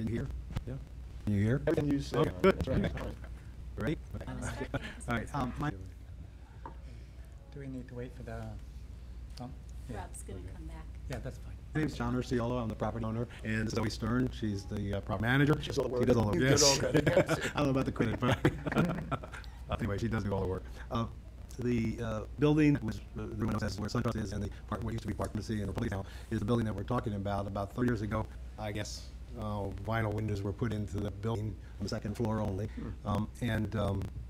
Can you hear? Yeah. Can you hear? Everything you say. Oh, good. That's right. Ready? All right. Do we need to wait for the, Rob's gonna come back. yeah, that's fine. My name's John Urciolo. I'm the property owner, and this is Zoe Stern. She's the property manager. She does all the work. She does all the You work. did all the credit. I don't know about the credit, but anyway, she does do all the work. The building was where SunTrust is, and the part what used to be Park Embassy and the police now is the building that we're talking about. About 30 years ago, I guess, vinyl windows were put into the building on the second floor only, and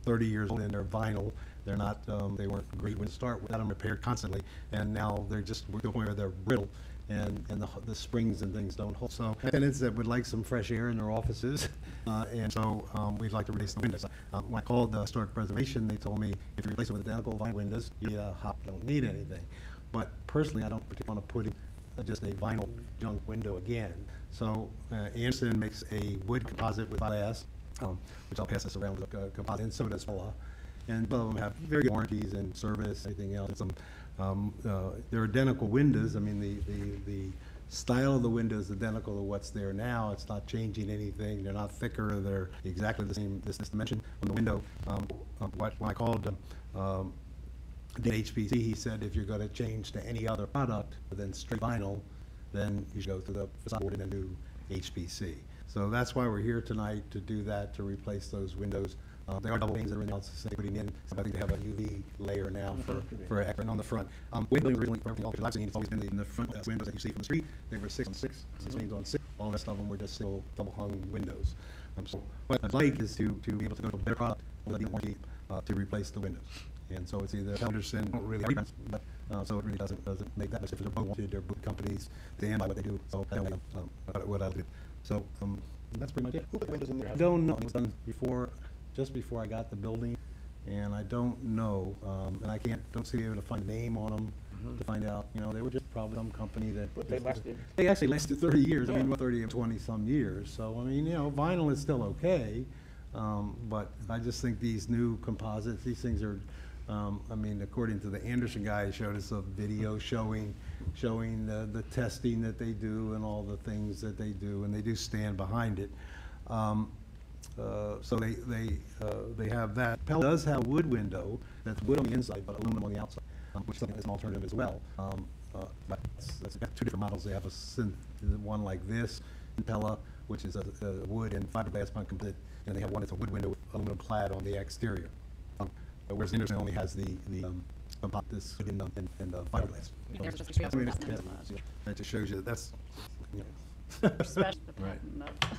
30 years old, and they're vinyl. They're not. They weren't great when to start with. Had them repaired constantly, and now they're just to the point where they're brittle, and the springs and things don't hold. So tenants that would like some fresh air in their offices, and so we'd like to replace the windows. When I called Historic Preservation, they told me if you replace it with identical vinyl windows, you don't need anything. But personally, I don't particularly want to put in just a vinyl junk window again. So Anderson makes a wood composite with glass, which I'll pass this around with a composite, and so does Mola. And both of them have very good warranties and service, everything else. They're identical windows. I mean, the style of the window is identical to what's there now. It's not changing anything. They're not thicker. They're exactly the same this dimension on the window. When I called the HPC, he said if you're going to change to any other product than straight vinyl, then you should go to the Facade board and then do HPC. So that's why we're here tonight, to do that, to replace those windows. There are double panes that are in the house they're putting in. So I think they have a UV layer now for and on the front. Windows originally, for everything else I've seen, it's always been in the front windows that you see from the street. They were 6 on 6, 6 panes on 6. All the rest of them were just single double hung windows. So what I'd like is to be able to go to a better product with a warranty to replace the windows. And so it's either Henderson, don't really have a difference, but so it really doesn't make that much difference. They're both wanted, they're both companies, they stand by what they do. So that's what I'll do. So that's pretty much it. Who put the windows in there? I don't know. It was done just before I got the building, and I don't know, and I don't see able to find a name on them to find out. You know, they were just probably some company that. But they lasted. They actually lasted 30 years. Yeah. I mean, 30 and 20 some years. So I mean, you know, vinyl is still okay, but I just think these new composites, these things are. I mean, according to the Anderson guy, showed us a video showing the testing that they do and all the things that they do, and they do stand behind it. So they have that. Pella does have a wood window that's wood on the inside but aluminum on the outside, which is an alternative as well. But that's got two different models. They have one like this in Pella, which is a wood and fiberglass punk composite, and they have one that's a wood window with aluminum clad on the exterior. Whereas Anderson only has this wood and fiberglass. There's just a I mean, that just shows you that that's, you know. Especially the Right. patent of.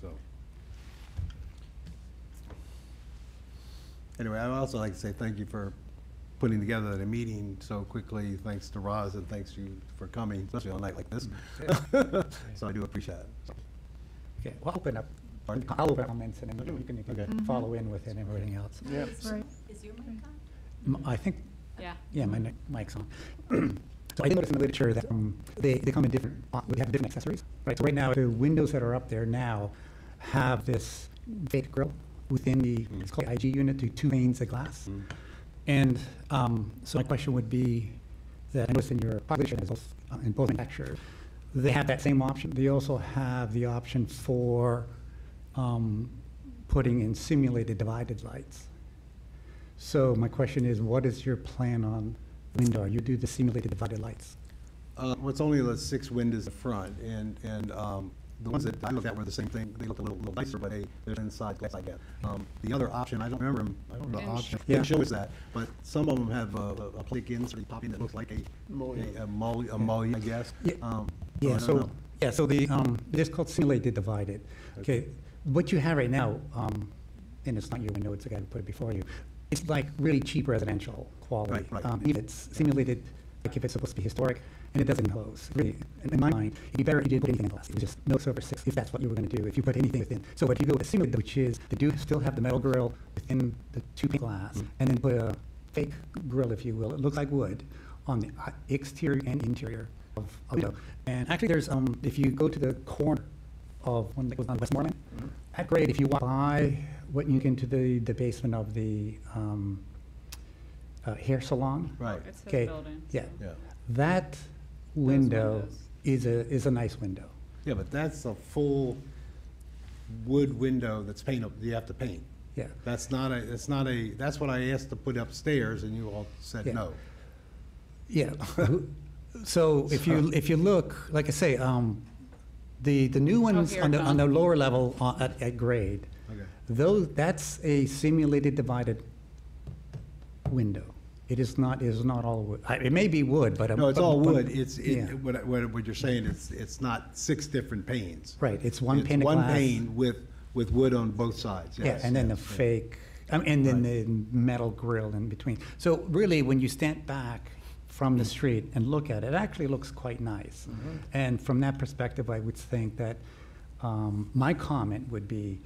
So. Anyway, I'd also like to say thank you for putting together the meeting so quickly. Thanks to Roz, and thanks to you for coming, especially on a night like this. So I do appreciate it. So. Okay, well, I'll open up. Pardon? I'll open comments, and then you can Okay. follow in with it and everything else. Yeah. Is your mic on? I think, Yeah. my mic's on. So I did notice in the literature that they come in different, we have different accessories, right? So right now, the windows that are up there now have this fake grille within it's called the IG unit, to 2 panes of glass. And so my question would be that I noticed in your population, in both manufacturers, they have that same option. They also have the option for putting in simulated divided lights. So my question is, what is your plan on window? You do the simulated divided lights? Well, it's only the 6 windows in front, and the ones that I looked at were the same thing. They look a little nicer, but they're inside glass like that. The other option, I don't remember them. I don't know the option. Yeah. It shows that, but some of them have a plastic insert pop in that looks like a mullion, I guess. Yeah. So So the it's called simulated divided. Okay. What you have right now, and it's not your window, it's the guy who put it before you. It's like really cheap residential quality. Right. If it's simulated, like if it's supposed to be historic, and it doesn't impose. Really, in my mind, it'd be better if you didn't put anything in glass. It was just no silver 6, if that's what you were going to do. If you put anything within, so if you go with a simulated, which is they do still have the metal grill within the 2 pane glass, and then put a fake grill, if you will. It looks like wood on the exterior and interior of a window. And actually, there's if you go to the corner of one that goes on Westmoreland, at grade, if you walk by what you get into the basement of the hair salon. Right. It's his Okay. building. Yeah. Yeah. That window windows. is a nice window. Yeah, but that's a full wood window that's paintable, you have to paint. Yeah. That's not that's what I asked to put upstairs, and you all said Yeah. no. Yeah. So if you look, like I say, the new ones here, on the Tom. lower level at grade, Okay. that's a simulated divided window. It is not all wood. It may be wood, but. No, it's all but- wood. yeah. What you're saying is, it's not 6 different panes. Right, it's one It's pane of glass. one pane with wood on both sides, Yeah, yes. and then the yeah. fake, and then the metal grill in between. So really, when you stand back from the street and look at it, it actually looks quite nice. Mm-hmm. And from that perspective, I would think that my comment would be,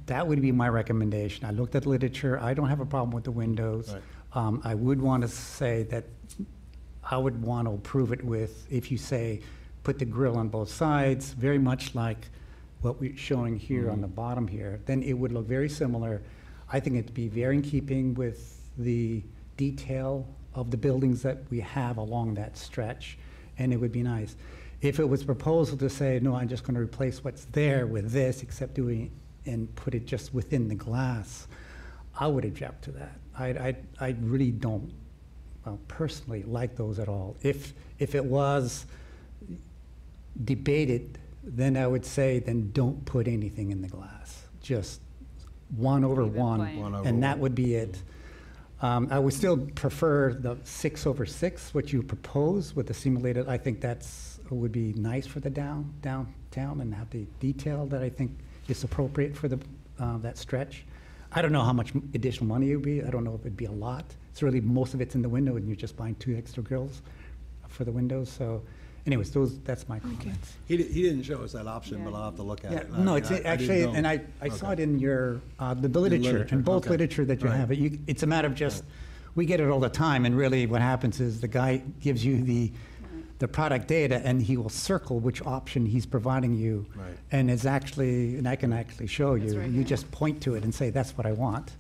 that would be my recommendation. I looked at literature, I don't have a problem with the windows. Right. I would want to say that I would want to approve it with, if you say, put the grill on both sides, very much like what we're showing here on the bottom here, then it would look very similar. I think it'd be very in keeping with the detail of the buildings that we have along that stretch, and it would be nice. If it was proposal to say, no, I'm just going to replace what's there with this, except doing, and put it just within the glass, I would object to that. I really don't, well, personally like those at all. If it was debated, then I would say, then don't put anything in the glass. Just one over Leave it one, plain. One over and that one. would be it. I would still prefer the 6/6, what you propose with the simulated. I think would be nice for the downtown, and have the detail that I think is appropriate for that stretch. I don't know how much additional money it would be. I don't know if it'd be a lot. It's really, most of it's in the window, and you're just buying 2 extra grills for the windows. So anyways, that's my comments. He didn't show us that option, but I'll have to look at Yeah, it. no, I it's mean, I actually, didn't and know. I saw it Okay. in your, the literature, literature, in both okay. literature that you Right. have. It's a matter of just, we get it all the time, and really what happens is the guy gives you the product data, and he will circle which option he's providing you. Right. And it's actually, and I can actually show It's you, right you here. just point to it and say, that's what I want.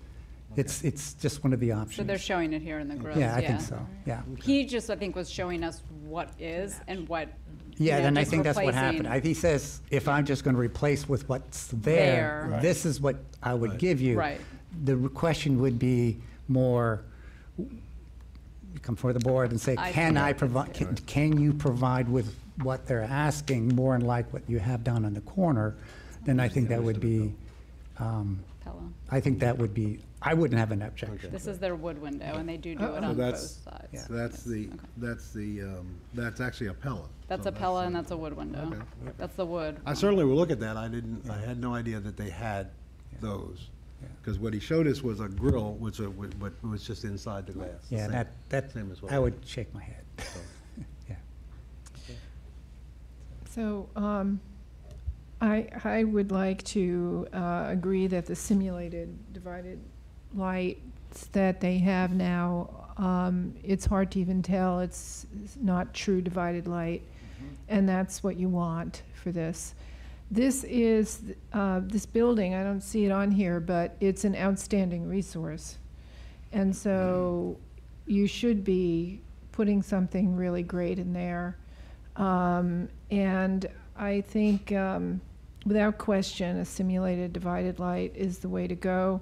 It's just one of the options. So they're showing it here in the grills, Yeah, I think so, yeah. He just, I think, was showing us what is and what, you Yeah, know, then I just think that's what replacing- happened. He says, if I'm just going to replace with what's there, There. this is what I would Right. give you. Right. The question would be more, you come for the board and say, I can think I that's provide, good. can you provide with what they're asking, more in like what you have down in the corner? Then I think that would be, Pella. I think that would be, I wouldn't have an objection. This is their wood window, and they do it So on both that's- sides. Yeah. That's actually a Pella. That's So a Pella, and that's a wood window. Okay. That's the wood. I certainly will look at that. I had no idea that they had those. Yeah. Because what he showed us was a grill, which was just inside the glass. Yeah, Same- that, same as what I we- would shake my head. Yeah. So I would like to agree that the simulated divided lights that they have now, it's hard to even tell. It's not true divided light, and that's what you want for this. This is, this building, I don't see it on here, but it's an outstanding resource. And so you should be putting something really great in there. And I think, without question, a simulated divided light is the way to go.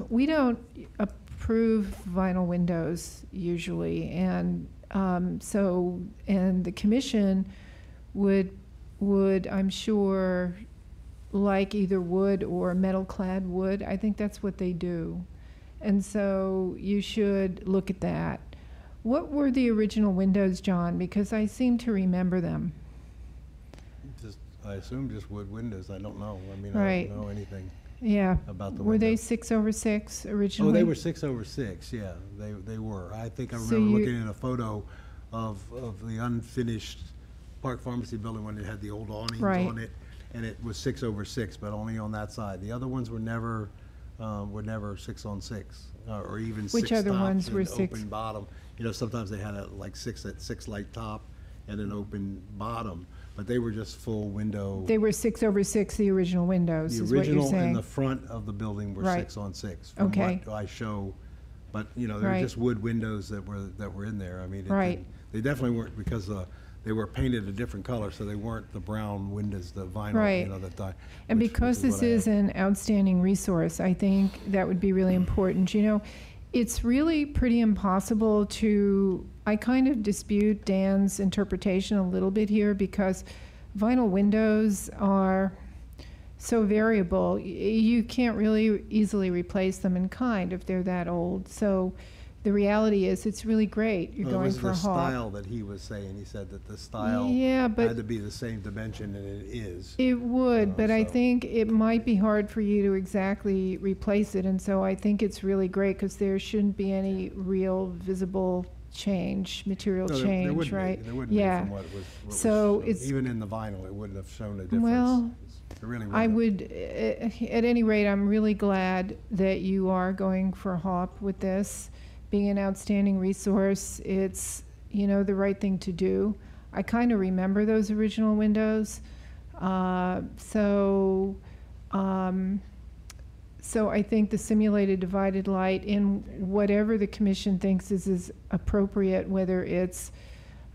We don't approve vinyl windows usually, and and the commission would, I'm sure, like either wood or metal-clad wood. I think that's what they do. And so you should look at that. What were the original windows, John? Because I seem to remember them. I assume just wood windows. I don't know. I mean, Right. I don't know anything Yeah. about the Were they windows. 6/6 Oh, originally? they were 6/6, yeah, they were. I think I So remember you- looking at a photo of the unfinished Park Pharmacy building when it had the old awnings Right. on it, and it was 6/6, but only on that side. The other ones were never 6/6, or even Which six other tops ones were and six? open bottom. You know, sometimes they had a six light top and an open bottom, but they were just full window. They were 6/6, the original windows, The is what you're original and saying. the front of the building were Right. 6/6. From Okay. what I show, but, you know, they were Right. just wood windows that were in there. I mean, Right. they definitely weren't, because they were painted a different color, so they weren't the brown windows, the vinyl, Right. that die. And which because is this what I is have. an outstanding resource, I think that would be really important. You know, it's really pretty impossible to, I kind of dispute Dan's interpretation a little bit here because vinyl windows are so variable. You can't really easily replace them in kind if they're that old. So the reality is it's really great. You're Well, going it for a was the hawk. style that he was saying. He said that the style Yeah, but had to be the same dimension, and it is. it would, but I so- think it might be hard for you to exactly replace it, and so I think it's really great because there shouldn't be any real visible change, material No, change, there wouldn't be. right? There wouldn't be Yeah. from what was So shown. it's- Even in the vinyl, it wouldn't have shown a difference. Well, It really I wouldn't. would, at any rate, I'm really glad that you are going for HOP with this. Being an outstanding resource, it's, the right thing to do. I kind of remember those original windows. So I think the simulated divided light in whatever the commission thinks is appropriate, whether it's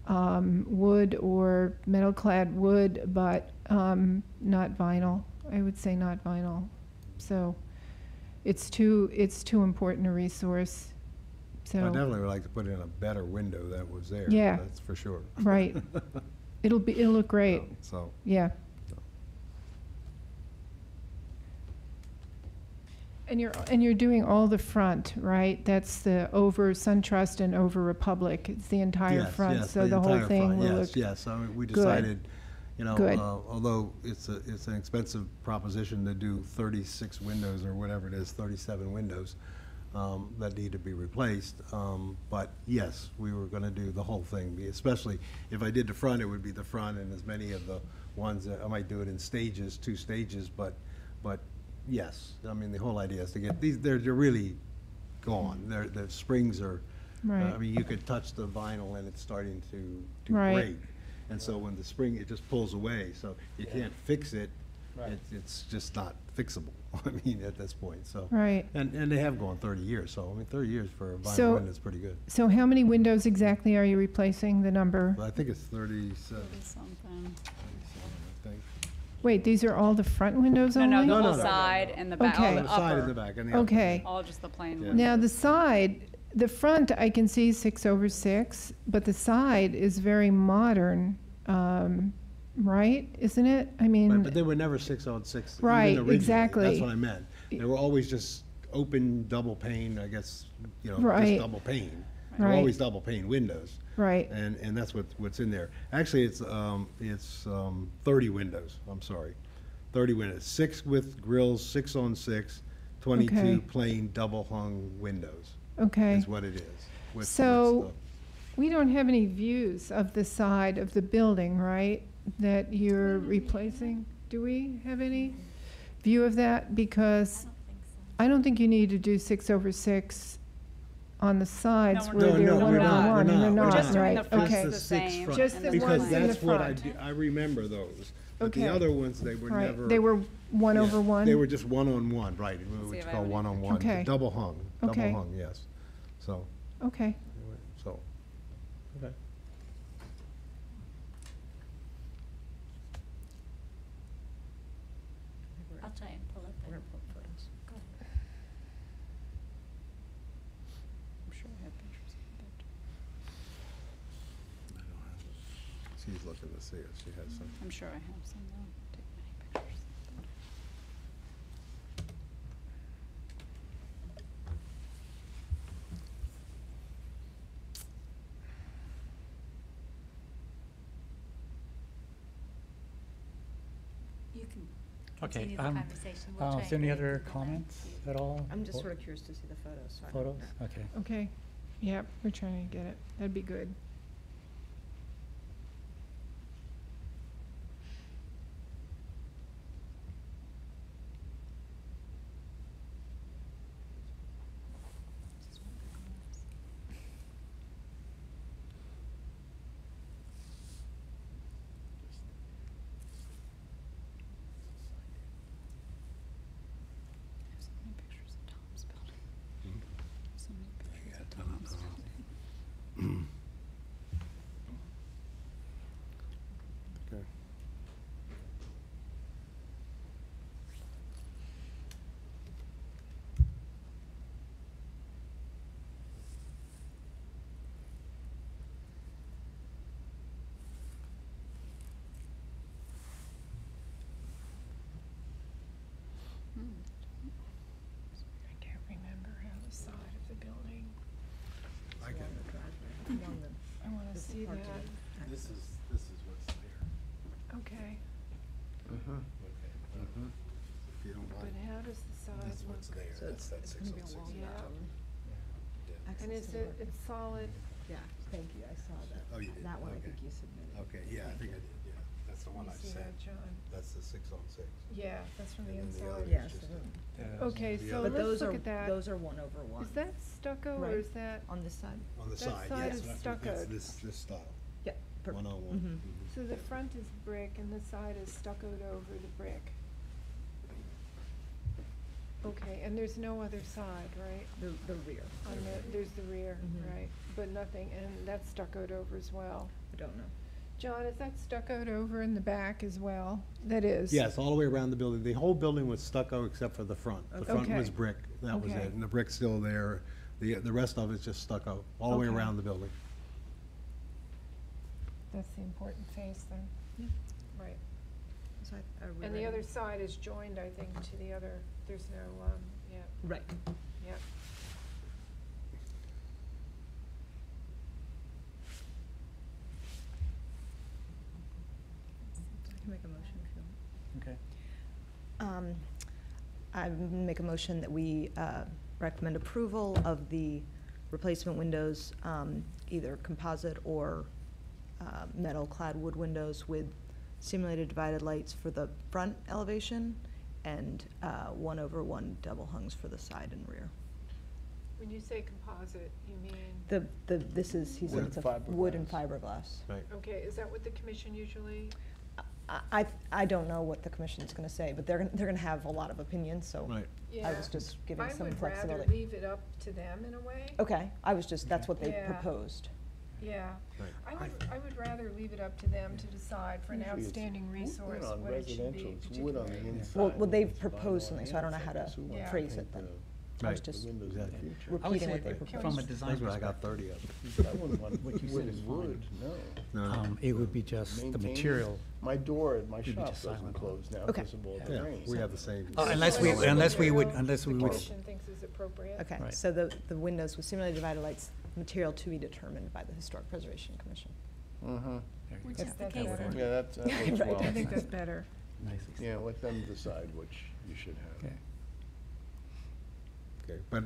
wood or metal-clad wood, but not vinyl. I would say not vinyl. So it's too important a resource. I So, definitely would like to put in a better window that was there. Yeah. That's for sure. right. It'll look great. So, Yeah. And you're doing all the front, right? That's the over SunTrust and over Republic. It's the entire yes, front, yes, so the whole entire thing front. will Yes, look. yes. I mean, we good. decided, Good. although it's an expensive proposition to do 36 windows or whatever it is, 37 windows that need to be replaced. But yes, we were going to do the whole thing. Especially if I did the front, it would be the front, and as many of the ones that I might do it in stages, 2 stages. But yes, I mean the whole idea is to get these. They're really gone. The springs are. Right. I mean, you could touch the vinyl and it's starting to Right. break. And so when the spring, it just pulls away, so you can't fix it. Right. It's just not fixable, I mean, at this point, so. Right. And they have gone 30 years, so, I mean, 30 years for a So- vinyl window is pretty good. So how many windows exactly are you replacing, the number? But I think it's 37, Something. 37, I think. Wait, these are all the front windows No, only? no, the No, whole no, no. side and the back, all Okay. the The side and the upper, back and the upper. Okay. all just the plain Yeah. windows. Now, the front, I can see 6/6, but the side is very modern, right? Isn't it? I Right, mean, but they were never 6-on-6. even Right, originally. exactly. That's what I meant. They were always just open double pane, I guess, Right. just double pane. They were Right. always double pane windows. right, And that's what's in there. Actually, it's 30 windows, I'm sorry. 30 windows, 6 with grills, 6-on-6, 22 Okay. plain double hung windows okay. is what it is. with So- We don't have any views of the side of the building, right, that you're replacing? Do we have any view of that? I Because don't think so. I don't think you need to do 6/6 on the sides No, where we're they're No, one we're over not, we're one, and they're not, we're not, just doing right, the front okay. the the 6 same. front. Just and the then Because ones in the that's what front. I remember those. But the Okay. other ones, they were Right, never. they were one yeah, over one? They were just one-on-one, right, See what you if I call have any one-on-one, Okay. double hung, Okay. yes. So, Okay, anyway, so, okay. I'll try and pull up the. Go ahead. I'm sure I have pictures of that. I don't have it. She's looking to see if she has some. I'm sure I have some, though. Take many pictures. You can Okay, continue the conversation. We'll try is there and any get it other to the comments next. at all? I'm just Or sort of curious to see the photos. So I don't Photos? know. Okay. okay. Yep, we're trying to get it. That'd be good. I have so many pictures of Tom's building. So many pictures of Tom's building. I can't remember how the side of the building. I can, I want to see that. this is what's there. Okay, Okay. If you don't but mind, how does the side this is what's look? there, that's that 606. Yeah, Yeah. and is it, it's solid? Yeah, thank you, I saw that. Oh, you did? That one I Okay. think you submitted. Okay, yeah, I think I did, yeah, that's the one Let I me see sent, that, John. that's the 6 on 6. Yeah, that's from the And then the inside. other- Yes, just Okay, The so other- but let's those look are, at that. those are 1/1. Is that stucco or Right. is that, On this side? On the That side, side yes, is that's stuccoed. this style, Yeah. 101. Mhm. so the front is brick and the side is stuccoed over the brick? Okay, and there's no other side, right? The rear. On the, there's the rear, Mhm. right, but nothing, and that's stuccoed over as well. I don't know. John, is that stuccoed over in the back as well? That is? Yes, all the way around the building. The whole building was stucco except for the front. The front Okay. was brick, that was Okay. it, and the brick's still there. The rest of it's just stucco, all the way Okay. around the building. That's the important face then. Yeah. Right. So are we And the ready? other side is joined, I think, to the other, there's no, yeah, Right. yeah. I can make a motion if you want. Okay. I make a motion that we recommend approval of the replacement windows, either composite or metal-clad wood windows with simulated divided lights for the front elevation and 1/1 double hungs for the side and rear. When you say composite, you mean, This is, he said Wood it's and a wood and fiberglass. fiberglass. Right. okay, is that what the commission usually? I don't know what the commission's gonna say, but they're gonna have a lot of opinions, so Right. I was just giving some I would flexibility. rather leave it up to them in a way. Okay, that's what they Yeah. proposed. Yeah. Right. I would rather leave it up to them to decide for an Usually it's outstanding wood resource on what it should be residential, it's wood on the particularly. inside. Well, they've and it's proposed vinyl something, on so I don't know the how to inside, so we wanna phrase paint it then. the- I was Right. just The windows in the Exactly. future. I would repeating say what they from proposed. a design That's where I got perspective, 30 of them. I wouldn't want What you said wood is and fine. wood, no. No. it would be just the Maintain- material. My door at my You'd be shop just doesn't silent on it. close now Okay. because of all the Yeah, rain. we have the same. Unless we Material would, The would. commission thinks is appropriate. Okay, Right. so the windows with simulated divided lights, material to be determined by the Historic Preservation Commission. Mhm. Which Yeah, is the that's case. better. Yeah, that Yeah, works right. well. I think that's better. Nicely. Yeah, let them decide which you should have. Okay. Okay, but,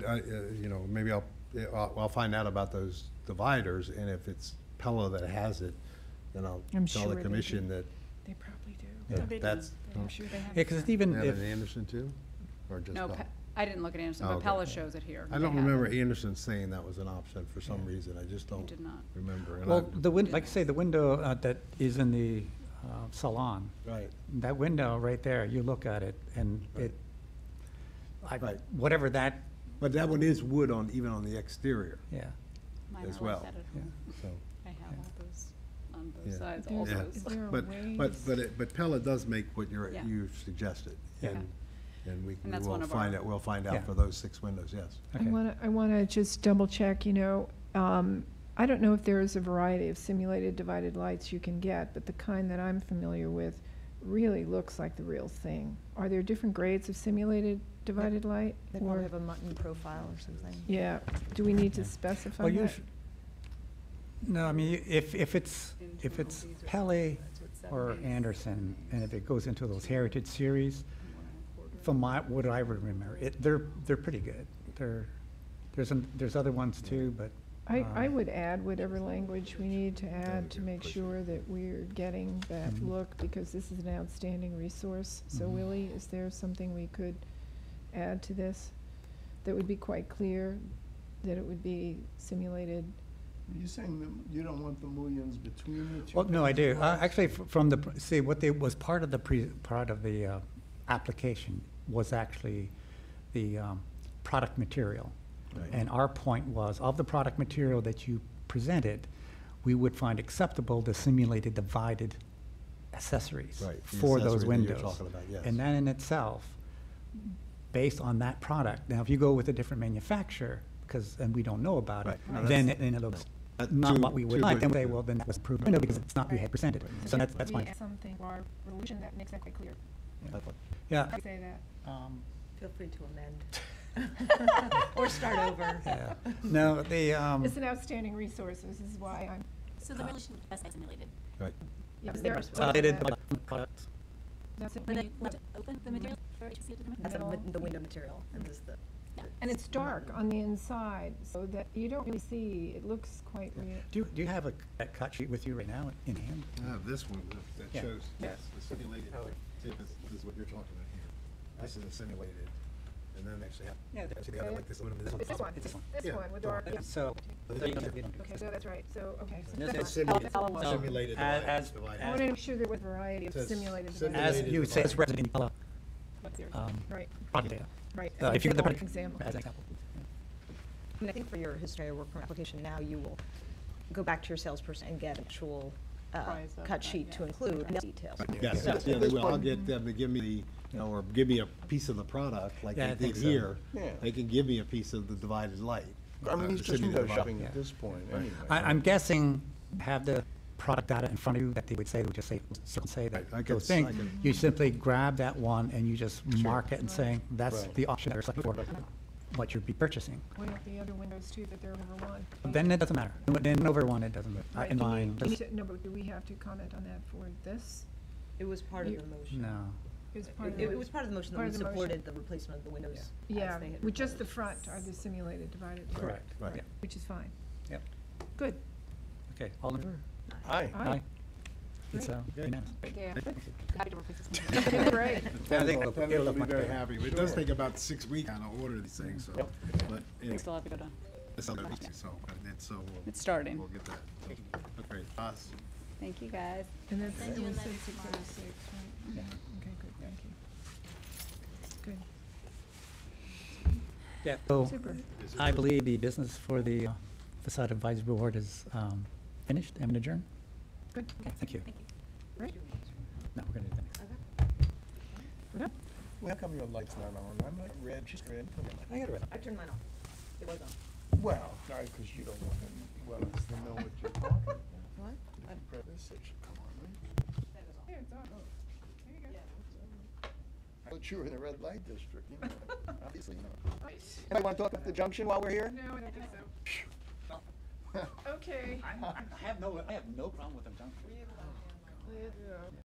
maybe I'll find out about those dividers, and if it's Pella that has it, then I'll I'm tell sure the they commission do. that They probably do. Yeah. They do. that's. I'm sure they have. Yeah, because it. even They have if, it in Anderson too, or just No, Pella? I didn't look at Anderson, Oh, but okay. Pella shows it here. I They don't have remember it. Anderson saying that was an option for some reason, I just don't did not. remember. And well, I- the like I say, the window that is in the salon, Right, that window right there, you look at it and Right. Right. whatever that, but that one is wood even on the exterior, yeah. Mine as are like well. that at Yeah. home. so. I have all those on both Yeah. sides There's- also. Is there a But, way but Pella does make what Yeah. you've suggested. Yeah. And we And that's will one of find our- out, we'll find Yeah. out for those 6 windows, yes. Okay. I wanna just double check, I don't know if there is a variety of simulated divided lights you can get, but the kind that I'm familiar with really looks like the real thing. Are there different grades of simulated divided light? They Or- probably have a mutton profile or something. Yeah, do we need to Yeah. specify Well, that? No, I mean, if it's Pele or Anderson, and if it goes into those heritage series, from what I would remember, they're pretty good. There's other ones too, but. I would add whatever language we need to add to make sure that we're getting that Mhm. look, because this is an outstanding resource. So Mhm. Willie, is there something we could add to this that would be quite clear, that it would be simulated? Are you saying that you don't want the mullions between the two? Well, no, I do. glass? Actually, see, was part of the application was actually the product material. Right. And our point was, of the product material that you presented, we would find acceptable the simulated divided accessories Right, the for those accessory that you're windows. talking about, yes. And that in itself, based on that product, now if you go with a different manufacturer, and we don't know about it, Right. No, then that's- it looks that's not too- what we would too like, good then we for say, you. well, then that was approved window because it's not what you had presented. So that's We fine. add something to our resolution that makes that quite clear. That's what- Yeah, I say that. Feel free to amend. Or start over. Yeah. No, It's an outstanding resource, this is why I'm, So the relation with Best Simulated. Right. yeah, there they did products. That's it. When they want to open the material for HPC to demo. That's the window material, and this is the. And it's dark on the inside, so that you don't really see, it looks quite real. Do you have that cut sheet with you right now in hand? I have this one that Yeah. shows, Yeah. yes, the simulated, see if this is what you're talking about here. This is a simulated, and then actually have, Yeah, see the other, like this aluminum, this one. It's this one, It's this one. this Yeah. one with dark, yeah. So, Okay, so that's right, so, okay. so This this is one. Simulated, simulated as- device. I wanted to make sure there was variety of Says simulated simulated devices. as you would say, it's resident in color, Right, project data. right. If you get the As an project, example. as an example. I mean, I think for your history of work permit application now, you will go back to your salesperson and get actual Price of cut that, sheet yeah. to include and details. Yes, So- yeah, they will. I'll get them to give me the, you know, or give me a piece of the product, like Yeah, I they think did so. here. Yeah. They can give me a piece of the divided light. I mean, he's the just simulated window light. shopping Yeah. at this point, anyway. I'm guessing, have the product data in front of you that they would just say that I could- those things. I could- You simply grab that one and you just mark it and saying, that's Right. the option that we're selecting for what you'd be purchasing. What about the other windows too, that they're over one? Then it doesn't matter. Then over one, it doesn't matter. Right, In do we- line, do we just- t- No, but do we have to comment on that for this? It was part of You- the motion. no. It was part of It the- was part of the motion that part we of the motion. supported the replacement of the windows. as Yeah, they had with just the reported. front are the simulated divided. light, Correct. Right. Yeah. Which is fine. Yep. Good. Okay, all in favor? Aye. Aye. It's unanimous. Yeah. Happy to work with this. Great. I think Tenants it'll will look be much very better. happy. It does take about 6 weeks to order these things, so, Yep. but We anyway, still have to go down. it's other weeks, so, and so we'll. It's starting. We'll get that. Okay, us. Thank you, guys. And that's, Send it you a was letter 6:06, right? Yeah. Okay, good, thank you. Good, Yeah, so super. I believe the business for the Facade Advisory Board is finished and adjourned. Good, Okay, thank you. great. No, we're going to do that next. We're done. Well, how come your light's not on? I'm like red, she's red. I got it right. I turned mine off. It was on. Well, no, because you don't want them, well, it's to know what you're talking about. What? This should come on, right? Yeah, it's on. There you go. I thought you were in the red light district, you know, obviously not. Nice. Anybody want to talk about the junction while we're here? No, I don't think so. Okay. I have no problem with them, John. Yeah.